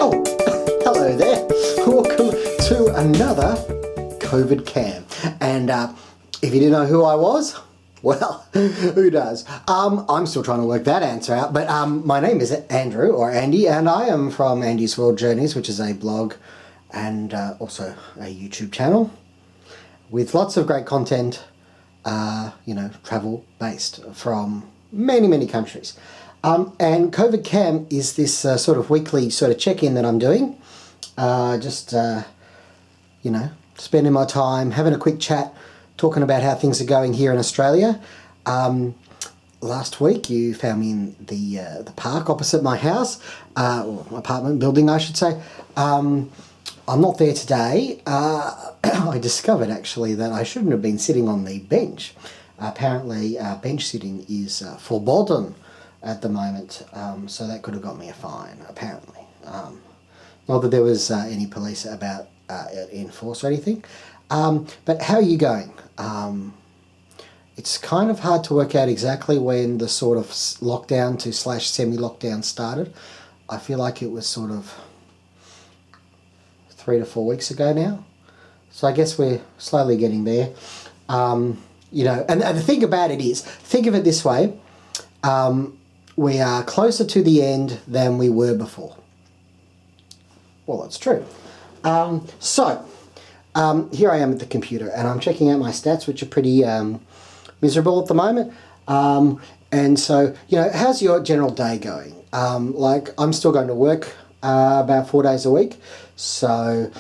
Oh, hello there. Welcome to another CovidCam. And if you didn't know who I was, well, who does? I'm still trying to work that answer out, but my name is Andrew, or Andy, and I am from Andy's World Journeys, which is a blog and also a YouTube channel with lots of great content, travel based from many countries. And CovidCam is this sort of weekly sort of check-in that I'm doing. Spending my time, having a quick chat, talking about how things are going here in Australia. Last week you found me in the park opposite my house, or my apartment building I should say. I'm not there today. I discovered actually that I shouldn't have been sitting on the bench. Apparently bench sitting is forbidden at the moment, so that could have got me a fine, apparently. Not that there was any police about in force or anything. But how are you going? It's kind of hard to work out exactly when the sort of lockdown to / semi-lockdown started. I feel like it was sort of 3 to 4 weeks ago now. So I guess we're slowly getting there. And the thing about it is, think of it this way, we are closer to the end than we were before. Well, that's true. Here I am at the computer and I'm checking out my stats, which are pretty miserable at the moment. And so, how's your general day going? I'm still going to work about 4 days a week. So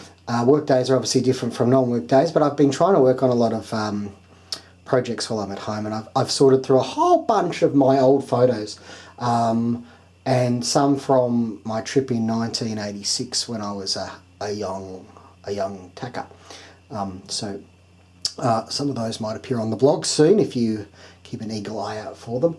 work days are obviously different from non-work days, but I've been trying to work on a lot of projects while I'm at home, and I've sorted through a whole bunch of my old photos, and some from my trip in 1986 when I was a young tacker. Some of those might appear on the blog soon if you keep an eagle eye out for them.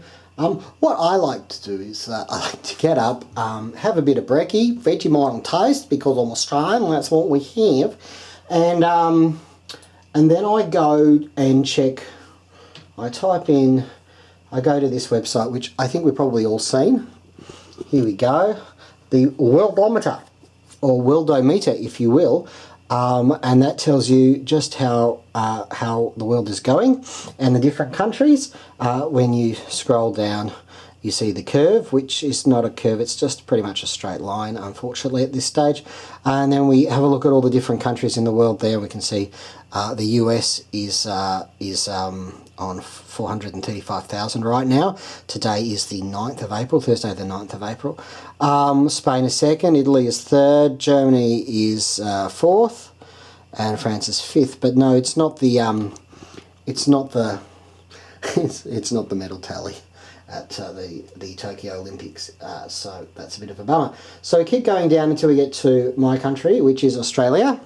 What I like to do is I like to get up, have a bit of brekkie, Vegemite on toast, because I'm Australian and that's what we have, and then I go and check. I go to this website, which I think we've probably all seen. Here we go, the Worldometer, or Worldometer if you will, and that tells you just how the world is going and the different countries. When you scroll down you see the curve, which is not a curve, it's just pretty much a straight line, unfortunately, at this stage. And then we have a look at all the different countries in the world there. We can see the US is on 435,000 right now. Today is the 9th of April, Thursday the 9th of April. Spain is second, Italy is third, Germany is fourth, and France is fifth. But no, it's not the it's not the medal tally at the Tokyo Olympics, so that's a bit of a bummer. So we keep going down until we get to my country, which is Australia.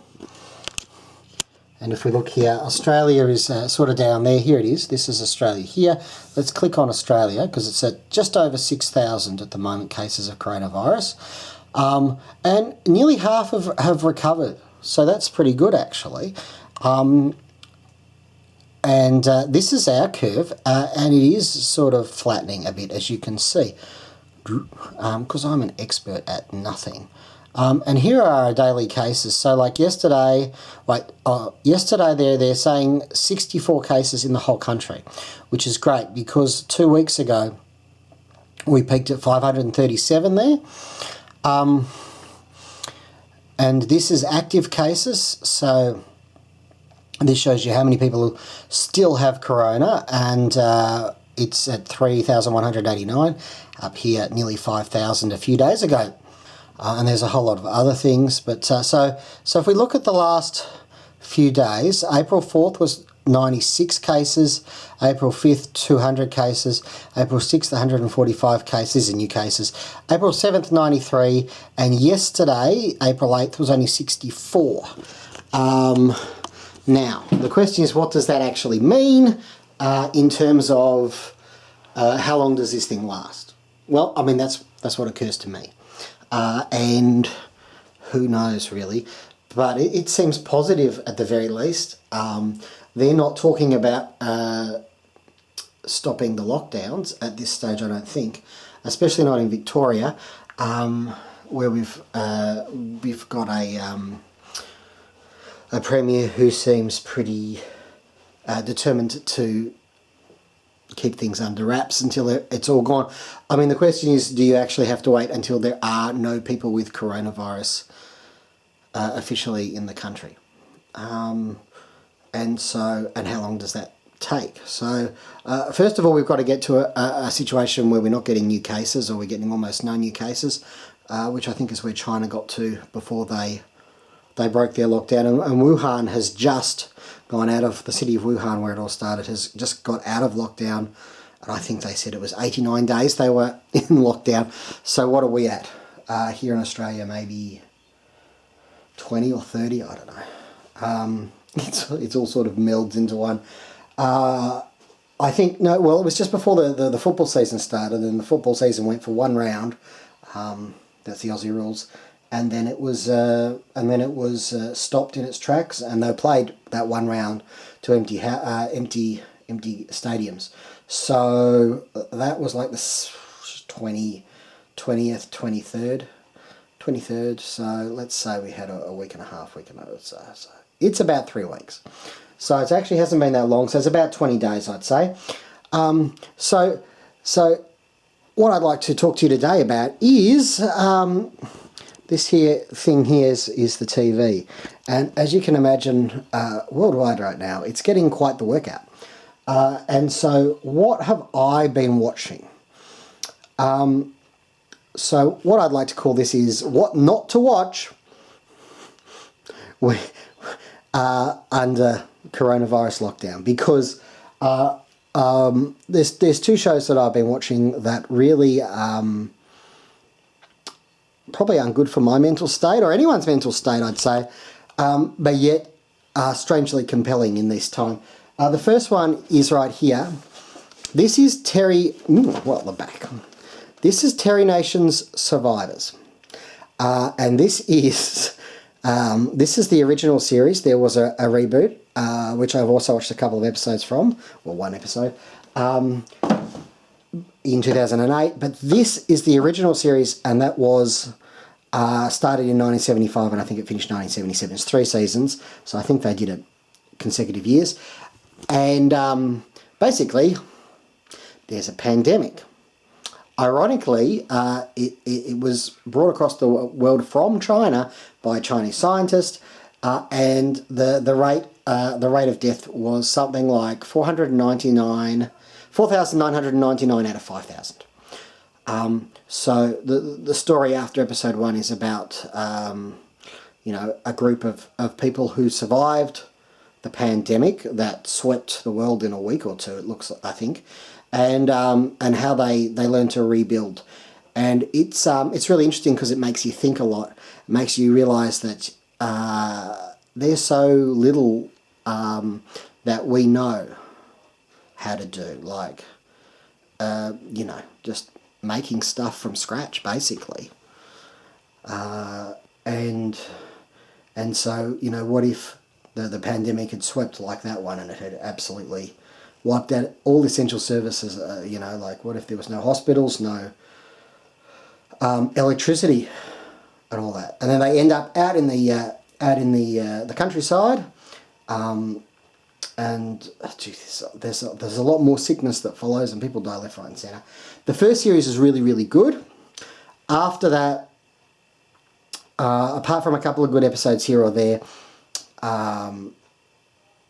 And if we look here, Australia is sort of down there. Here it is. This is Australia here. Let's click on Australia because it's at just over 6,000 at the moment cases of coronavirus. And nearly half have recovered. So that's pretty good actually. This is our curve, and it is sort of flattening a bit, as you can see, because I'm an expert at nothing. And here are our daily cases. So like yesterday, they're saying 64 cases in the whole country, which is great because 2 weeks ago we peaked at 537 there. And this is active cases, so this shows you how many people still have corona, and it's at 3,189, up here at nearly 5,000 a few days ago. And there's a whole lot of other things, but so if we look at the last few days, April 4th was 96 cases, April 5th 200 cases, April 6th 145 cases in new cases, April 7th 93, and yesterday, April 8th, was only 64. Now, the question is, what does that actually mean in terms of how long does this thing last? Well, I mean, that's what occurs to me. And who knows, really. But it seems positive at the very least. They're not talking about stopping the lockdowns at this stage, I don't think, especially not in Victoria. where we've got a premier who seems pretty determined to keep things under wraps until it's all gone. I mean, the question is, do you actually have to wait until there are no people with coronavirus officially in the country? And how long does that take? So first of all, we've got to get to a situation where we're not getting new cases, or we're getting almost no new cases, which I think is where China got to before they broke their lockdown. And Wuhan has just gone out of, the city of Wuhan where it all started, has just got out of lockdown. And I think they said it was 89 days they were in lockdown. So what are we at? Here in Australia, maybe 20 or 30, I don't know. It's all sort of melds into one. I think, no, well, it was just before the football season started, and the football season went for one round. That's the Aussie rules. And then it was stopped in its tracks, and they played that one round to empty stadiums. So that was like the 20th, 23rd. So let's say we had a week and a half, so it's about 3 weeks. So it actually hasn't been that long. So it's about 20 days, I'd say. So what I'd like to talk to you today about is this thing here is the TV. And as you can imagine, worldwide right now, it's getting quite the workout. And so what have I been watching? So what I'd like to call this is what not to watch under coronavirus lockdown, because there's two shows that I've been watching that really probably aren't good for my mental state, or anyone's mental state, I'd say, but yet are strangely compelling in this time. The first one is right here. This is the back. This is Terry Nation's Survivors, and this is the original series. There was a reboot, which I've also watched a couple of episodes from, or one episode, in 2008. But this is the original series, and that was started in 1975, and I think it finished 1977. It's 3 seasons, so I think they did it consecutive years. And basically, there's a pandemic. Ironically, it was brought across the world from China by Chinese scientists, and the rate of death was something like 4,999 out of 5,000. So the story after episode 1 is about a group of people who survived the pandemic that swept the world in a week or two, it looks, I think, and how they learn to rebuild. And it's really interesting because it makes you think a lot. It makes you realise that there's so little that we know how to do, like just making stuff from scratch, basically. And so, what if the pandemic had swept like that one, and it had absolutely wiped out all the essential services, like what if there was no hospitals, no electricity and all that. And then they end up out in the countryside, and there's a lot more sickness that follows, and people die left, right and centre. The first series is really, really good. After that, apart from a couple of good episodes here or there,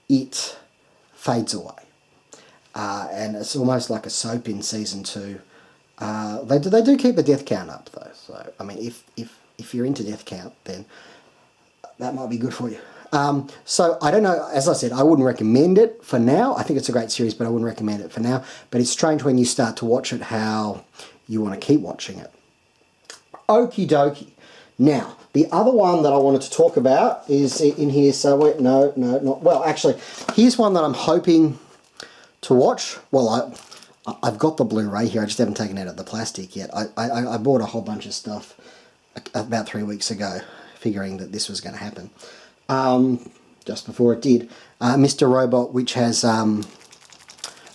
it fades away. And it's almost like a soap in season 2. They do keep the death count up though. So I mean, if you're into death count, then that might be good for you. So I don't know. As I said, I wouldn't recommend it for now. I think it's a great series, but I wouldn't recommend it for now. But it's strange when you start to watch it how you want to keep watching it. Okie dokie. Now, the other one that I wanted to talk about is in here somewhere. No, not well. Actually, here's one that I'm hoping to watch. Well, I've got the Blu-ray here. I just haven't taken it out of the plastic yet. I bought a whole bunch of stuff about 3 weeks ago, figuring that this was going to happen. Just before it did. Mr. Robot, which has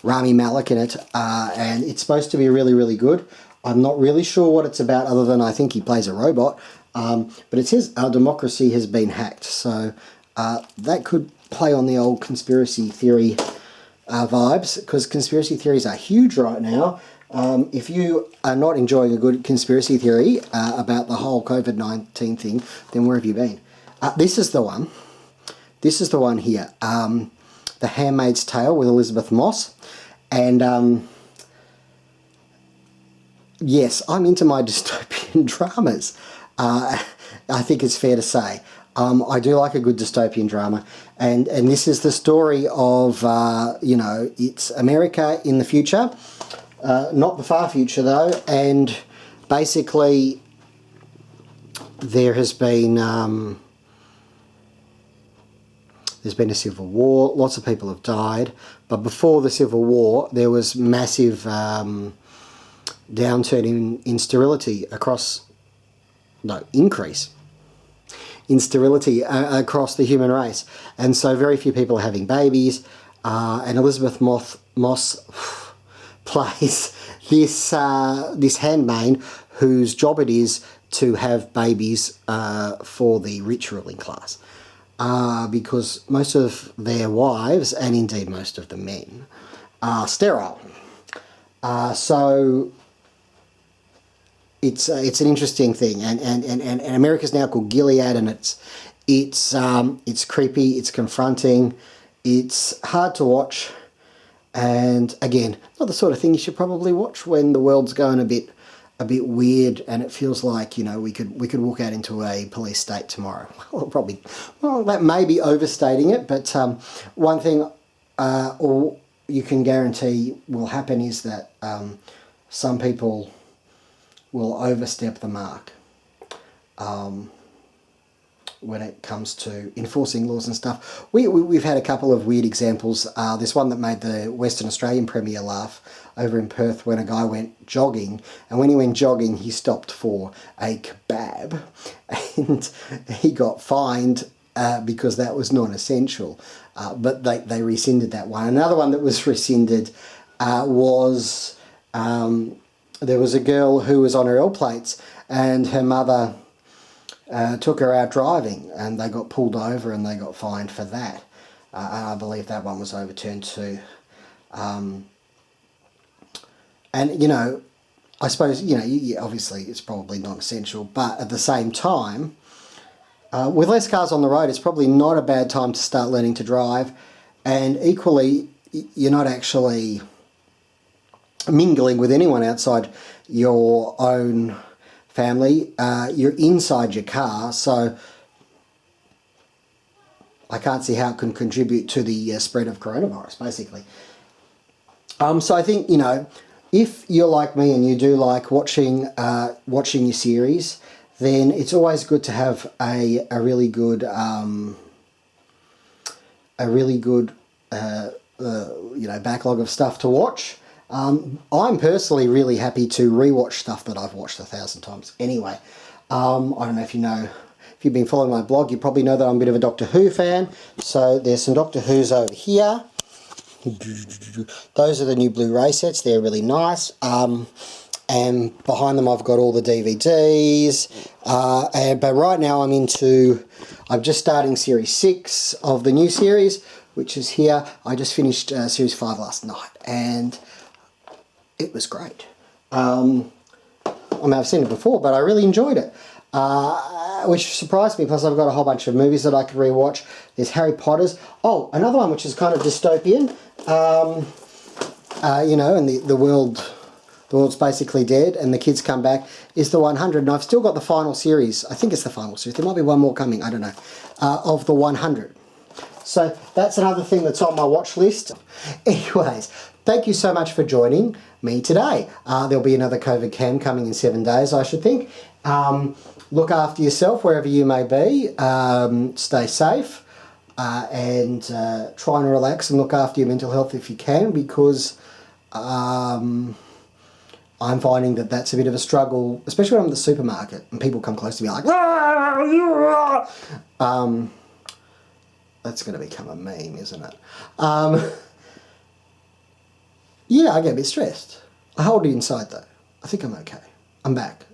Rami Malek in it, and it's supposed to be really, really good. I'm not really sure what it's about other than I think he plays a robot. But it says our democracy has been hacked. So that could play on the old conspiracy theory vibes, because conspiracy theories are huge right now. If you are not enjoying a good conspiracy theory about the whole COVID-19 thing, then where have you been? This is the one. This is the one here. The Handmaid's Tale with Elizabeth Moss. And yes, I'm into my dystopian dramas. I think it's fair to say. I do like a good dystopian drama. And this is the story of, you know, it's America in the future. Not the far future, though. And basically, there has been... there's been a civil war. Lots of people have died. But before the civil war, there was massive downturn in sterility across... No, increase in sterility across the human race. And so very few people are having babies. And Elizabeth Moss plays this handmaid whose job it is to have babies for the rich ruling class. Because most of their wives, and indeed most of the men, are sterile. So it's an interesting thing, and America's now called Gilead, and it's creepy, it's confronting, it's hard to watch, and again, not the sort of thing you should probably watch when the world's going a bit weird, and it feels like, you know, we could walk out into a police state tomorrow. Well, that may be overstating it, but one thing all you can guarantee will happen is that some people will overstep the mark when it comes to enforcing laws and stuff. We've had a couple of weird examples. There's one that made the Western Australian Premier laugh over in Perth when a guy went jogging, and when he went jogging he stopped for a kebab and he got fined because that was non-essential. But they rescinded that one. Another one that was rescinded was... there was a girl who was on her L plates, and her mother took her out driving, and they got pulled over and they got fined for that. And I believe that one was overturned too. And, you know, I suppose, you know, obviously it's probably non-essential, but at the same time, with less cars on the road, it's probably not a bad time to start learning to drive. And equally, you're not actually mingling with anyone outside your own family. You're inside your car, so I can't see how it can contribute to the spread of coronavirus, basically. So I think, you know, if you're like me and you do like watching your series, then it's always good to have a really good you know, backlog of stuff to watch. I'm personally really happy to rewatch stuff that I've watched 1,000 times anyway. I don't know if you know, if you've been following my blog, you probably know that I'm a bit of a Doctor Who fan. So there's some Doctor Who's over here. Those are the new Blu-ray sets. They're really nice. And behind them I've got all the DVDs. But right now I'm just starting series 6 of the new series, which is here. I just finished series 5 last night, and it was great. I mean, I've seen it before, but I really enjoyed it, which surprised me. Plus, I've got a whole bunch of movies that I could rewatch. There's Harry Potter's. Oh, another one which is kind of dystopian. You know, and the world's basically dead, and the kids come back, is the 100. And I've still got the final series. I think it's the final series. There might be one more coming. I don't know. Of the 100. So that's another thing that's on my watch list. Anyways, thank you so much for joining me today. There'll be another CovidCam coming in 7 days, I should think. Look after yourself wherever you may be. Stay safe. And try and relax and look after your mental health if you can, because I'm finding that that's a bit of a struggle, especially when I'm at the supermarket and people come close to me like, that's going to become a meme, isn't it? Yeah, I get a bit stressed. I hold it inside though. I think I'm okay. I'm back.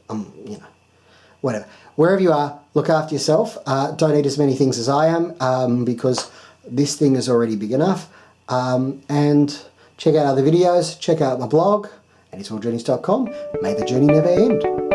Whatever. Wherever you are, look after yourself. Don't eat as many things as I am because this thing is already big enough. And check out other videos. Check out my blog, anytalljourneys.com. May the journey never end.